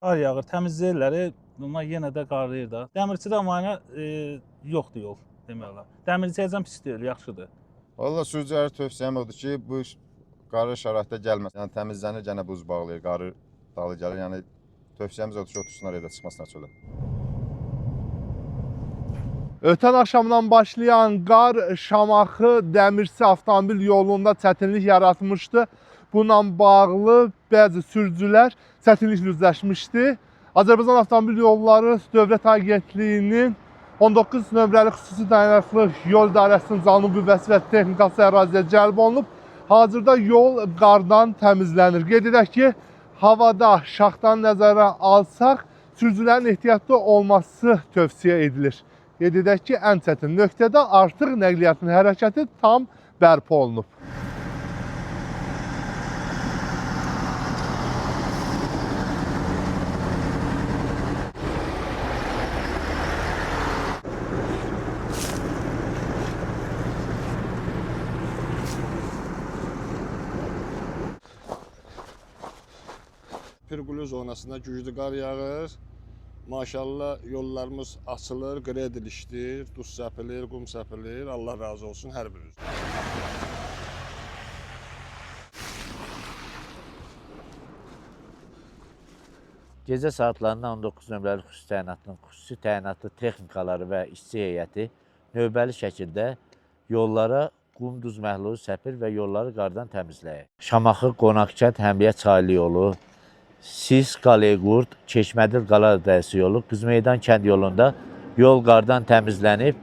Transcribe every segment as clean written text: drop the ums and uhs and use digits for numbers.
Qar yağır, təmizləyirlər, amma yenə də qarlayır da. Dəmirçidə müayinə yoxdur yol demək olar. Dəmirçiyəcən pis deyil, yaxşıdır. Valla sürücülərə tövsiyəm odur ki, bu qarı şəraitdə gəlməsin. Yəni təmizlənir, gənə buz bağlayır, qarı dalı gəlir. Yəni tövsiyəmiz odur ki, otursunlar evdə, çıxmasınlar çölə. Ötən axşamdan başlayan qar Şamaxı Dəmirçi avtomobil yolunda çətinlik yaratmışdı. Bununla bağlı bəzi sürücülər çətinliklə üzləşmişdi. Azərbaycan Avtomobil Yolları Dövlət Agentliyinin 19 nömrəli xüsusi dayanıqlı yol idarəsinin canlı qüvvəsi və texnikası əraziyə cəlb olunub. Hazırda yol qardan təmizlənir. Qeyd edək ki, havada şaxtanı nəzərə alsaq, sürücülərin ehtiyatlı olması tövsiyə edilir. Qeyd edək ki, ən çətin nöqtədə artıq nəqliyyatın hərəkəti tam bərpa olunub. Pirqulu zonasında güclü qar yağır. Maşallah yollarımız açılır, qır edilişdir, duz səpilir, qum səpilir. Allah razı olsun hər biriniz. Gecə saatlarında 19 nömrəli xüsusi təyinatının xüsusi təyinatlı texnikaları və işçi heyəti növbəli şəkildə yollara qum duz məhlulu səpir və yolları qardan təmizləyir. Şamaxı Qonaqkənd Həmriyə çaylı yolu, Sis Qalequrd, Çeşmədil Qala Dərsi yolu, Qızmeydan kənd yolunda yol qardan təmizlənib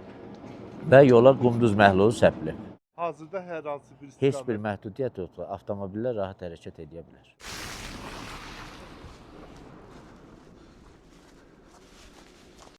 və yola qum duz məhlulu səpilib. Hazırda hər hansı bir Heç bir məhdudiyyət yoxdur, avtomobillər rahat hərəkət edə bilər.